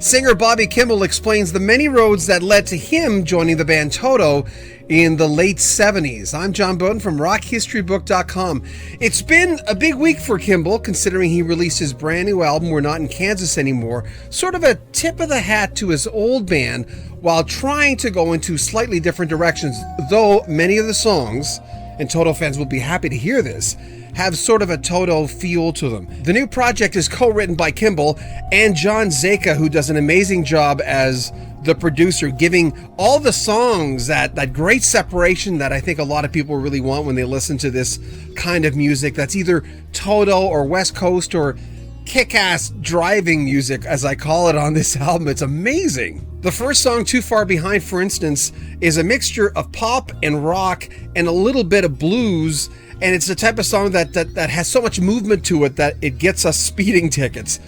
Singer Bobby Kimball explains the many roads that led to him joining the band Toto in the late 70s. I'm John Bowden from rockhistorybook.com. It's been a big week for Kimball, considering he released his brand new album, We're Not in Kansas Anymore, sort of a tip of the hat to his old band, while trying to go into slightly different directions, though many of the songs, and Toto fans will be happy to hear this, have sort of a Toto feel to them. The new project is co-written by Kimball and John Zeka, who does an amazing job as the producer, giving all the songs that great separation that I think a lot of people really want when they listen to this kind of music that's either Toto or West Coast or kick-ass driving music, as I call it on this album. It's amazing. The first song, Too Far Behind, for instance, is a mixture of pop and rock and a little bit of blues, and it's the type of song that has so much movement to it that it gets us speeding tickets.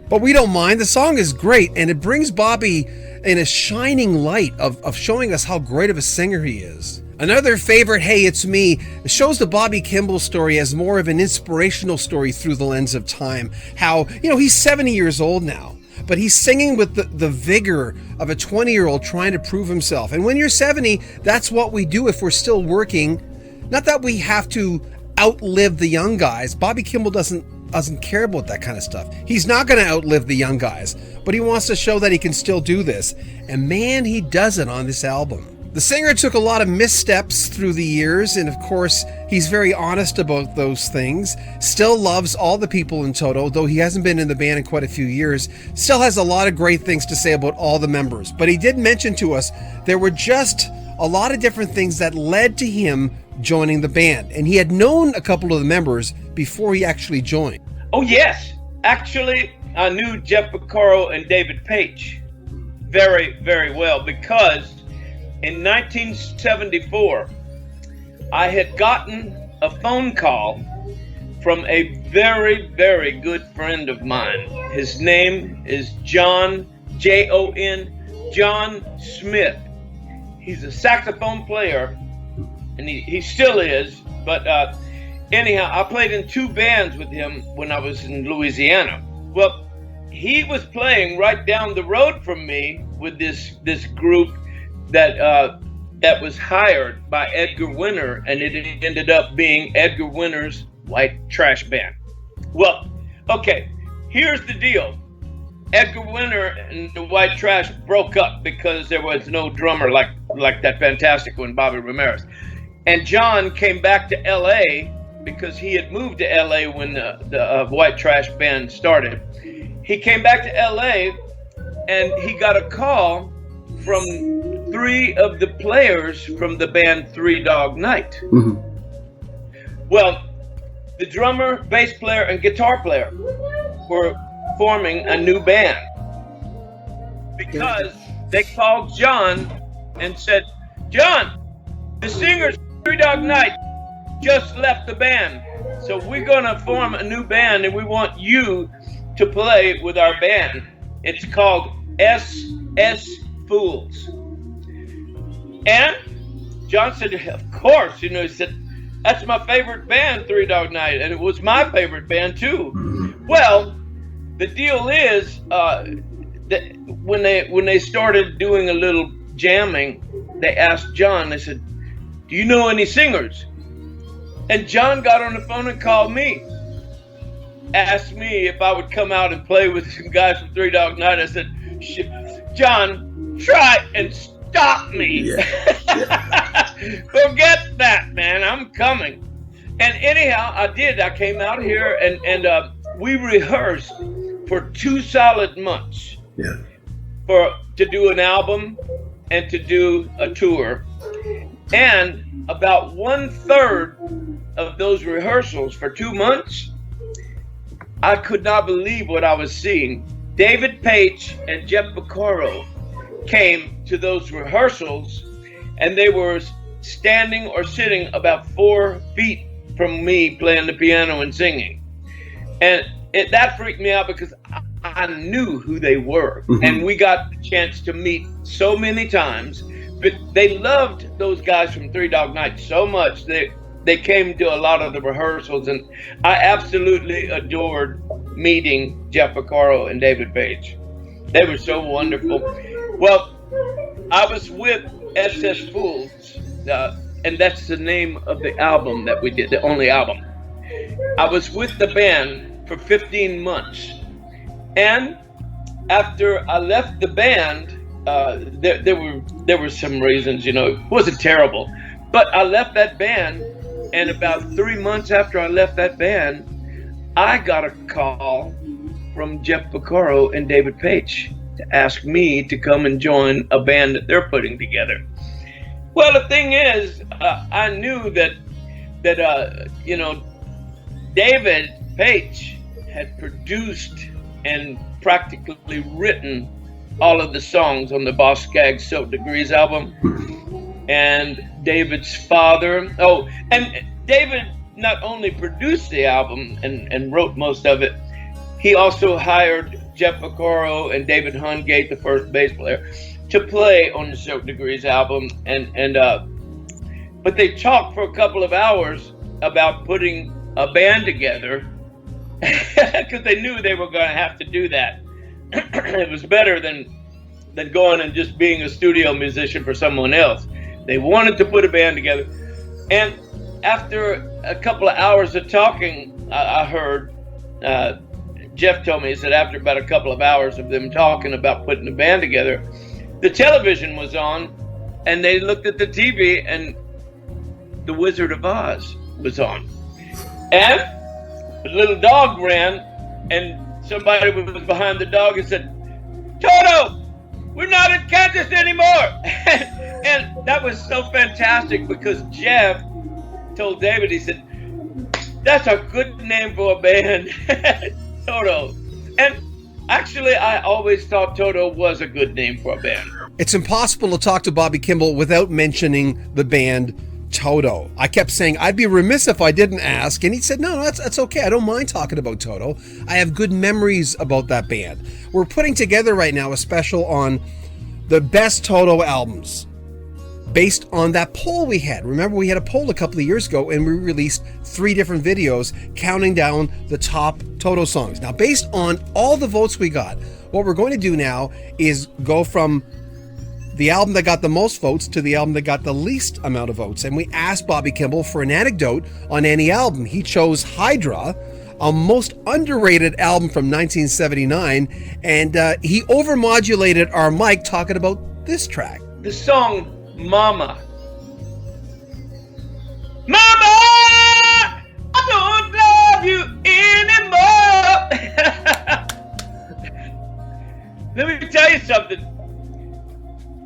But we don't mind. The song is great, and it brings Bobby in a shining light of showing us how great of a singer he is. Another favorite, Hey It's Me, shows the Bobby Kimball story as more of an inspirational story through the lens of time. How, he's 70 years old now, but he's singing with the vigor of a 20-year-old trying to prove himself. And when you're 70, that's what we do if we're still working. Not that we have to outlive the young guys. Bobby Kimball doesn't care about that kind of stuff. He's not going to outlive the young guys, but he wants to show that he can still do this. And man, he does it on this album. The singer took a lot of missteps through the years, and of course, he's very honest about those things. Still loves all the people in Toto, though he hasn't been in the band in quite a few years. Still has a lot of great things to say about all the members. But he did mention to us there were just a lot of different things that led to him joining the band. And he had known a couple of the members before he actually joined. Oh, yes. Actually, I knew Jeff Porcaro and David Paich very, very well, because in 1974, I had gotten a phone call from a very, very good friend of mine. His name is John, Jon, John Smith. He's a saxophone player, and he still is, but anyhow, I played in two bands with him when I was in Louisiana. Well, he was playing right down the road from me with this group that was hired by Edgar Winter, and it ended up being Edgar Winter's White Trash Band. Well, okay, here's the deal. Edgar Winter and the White Trash broke up because there was no drummer like that fantastic one, Bobby Ramirez. And John came back to L.A. because he had moved to L.A. when the White Trash Band started. He came back to L.A. and he got a call from three of the players from the band Three Dog Night. Mm-hmm. Well, the drummer, bass player, and guitar player were forming a new band because they called John and said, John, the singers Three Dog Night just left the band, so we're gonna form a new band and we want you to play with our band. It's called SS Fools. And John said, of course, he said, that's my favorite band, Three Dog Night, and it was my favorite band too. Well, the deal is that when they started doing a little jamming, they asked John, they said, do you know any singers? And John got on the phone and called me, asked me if I would come out and play with some guys from Three Dog Night. I said, John, try and stop me. Yeah. Forget that, man. I'm coming. And anyhow, I did. I came out here and we rehearsed for 2 solid months. Yeah. To do an album and to do a tour. And about 1/3 of those rehearsals for 2 months, I could not believe what I was seeing. David Paich and Jeff Porcaro came to those rehearsals, and they were standing or sitting about 4 feet from me playing the piano and singing. And that freaked me out because I knew who they were. Mm-hmm. And we got the chance to meet so many times. But they loved those guys from Three Dog Night so much. They came to a lot of the rehearsals, and I absolutely adored meeting Jeff Porcaro and David Paich. They were so wonderful. Well, I was with SS Fools, and that's the name of the album that we did, the only album. I was with the band for 15 months. And after I left the band, there were some reasons, it wasn't terrible. But I left that band, and about 3 months after I left that band, I got a call from Jeff Porcaro and David Paich to ask me to come and join a band that they're putting together. Well, the thing is, I knew that David Paich had produced and practically written all of the songs on the Boz Scaggs Silk Degrees album. And David's father, and David not only produced the album and wrote most of it, he also hired Jeff Porcaro and David Hungate, the first bass player, to play on the Silk Degrees album. But they talked for a couple of hours about putting a band together because they knew they were going to have to do that. It was better than going and just being a studio musician for someone else. They wanted to put a band together. And after a couple of hours of talking, I heard, Jeff told me, he said after about a couple of hours of them talking about putting the band together, the television was on, and they looked at the TV, and The Wizard of Oz was on. And the little dog ran, and somebody was behind the dog and said, "Toto, we're not in Kansas anymore." And that was so fantastic because Jeff told David, he said, "That's a good name for a band." Toto. And actually, I always thought Toto was a good name for a band. It's impossible to talk to Bobby Kimball without mentioning the band Toto. I kept saying I'd be remiss if I didn't ask, and he said, no, that's okay. I don't mind talking about Toto. I have good memories about that band. We're putting together right now a special on the best Toto albums based on that poll we had. Remember, we had a poll a couple of years ago, and we released 3 different videos counting down the top Toto songs. Now, based on all the votes we got, what we're going to do now is go from the album that got the most votes to the album that got the least amount of votes. And we asked Bobby Kimball for an anecdote on any album. He chose Hydra, a most underrated album from 1979, and he overmodulated our mic talking about this track. The song Mama. Mama, I don't love you anymore. Let me tell you something.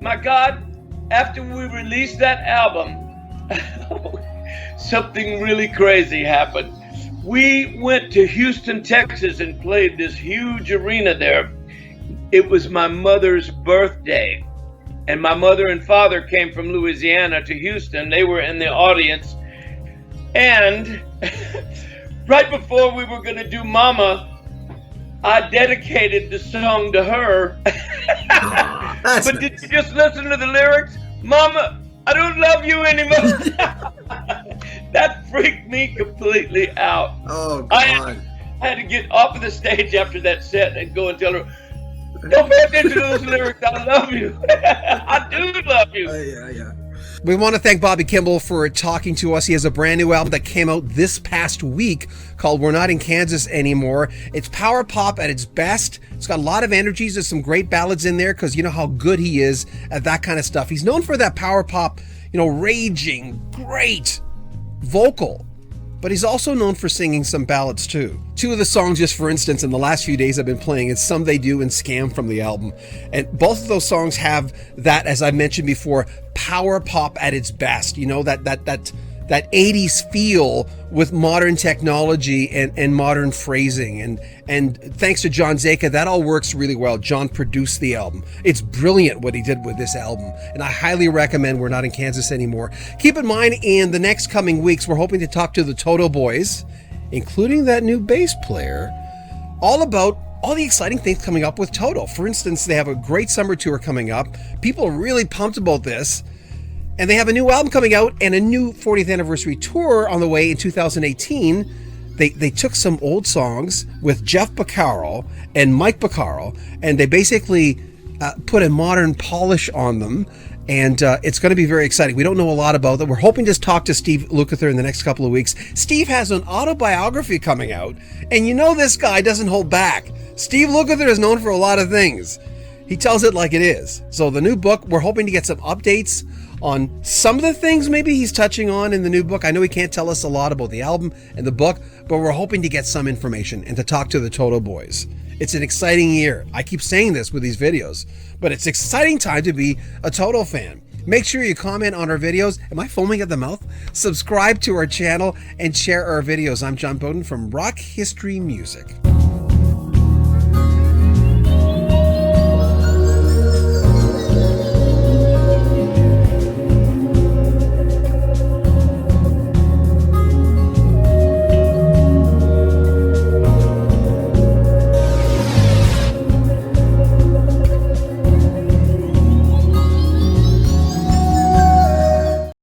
My God, after we released that album, something really crazy happened. We went to Houston, Texas and played this huge arena there. It was my mother's birthday. And my mother and father came from Louisiana to Houston. They were in the audience. And right before we were going to do Mama, I dedicated the song to her. But did you just listen to the lyrics? Mama, I don't love you anymore. That freaked me completely out. Oh, God. I had to get off of the stage after that set and go and tell her, don't pay attention to those lyrics. I love you. I do love you. Yeah. We want to thank Bobby Kimball for talking to us. He has a brand new album that came out this past week called We're Not in Kansas Anymore. It's power pop at its best. It's got a lot of energies. There's some great ballads in there because you know how good he is at that kind of stuff. He's known for that power pop, raging, great vocal. But he's also known for singing some ballads too. 2 of the songs, just for instance, in the last few days I've been playing is Some They Do and Scam from the album. And both of those songs have that, as I mentioned before, power pop at its best. That 80s feel with modern technology and modern phrasing. And thanks to John Zeka, that all works really well. John produced the album. It's brilliant what he did with this album. And I highly recommend We're Not in Kansas Anymore. Keep in mind, in the next coming weeks, we're hoping to talk to the Toto Boys, including that new bass player, all about all the exciting things coming up with Toto. For instance, they have a great summer tour coming up. People are really pumped about this. And they have a new album coming out and a new 40th anniversary tour on the way in 2018 they took some old songs with Jeff Beccaro and Mike Beccaro, and they basically put a modern polish on them. And it's going to be very exciting. We don't know a lot about that. We're hoping to talk to Steve Lukather in the next couple of weeks. Steve has an autobiography coming out, and you know this guy doesn't hold back. Steve Lukather is known for a lot of things. He tells it like it is. So the new book, we're hoping to get some updates on some of the things maybe he's touching on in the new book. I know he can't tell us a lot about the album and the book, but we're hoping to get some information and to talk to the Toto Boys. It's an exciting year. I keep saying this with these videos, but it's an exciting time to be a Toto fan. Make sure you comment on our videos. Am I foaming at the mouth? Subscribe to our channel and share our videos. I'm John Beaudin from Rock History Music.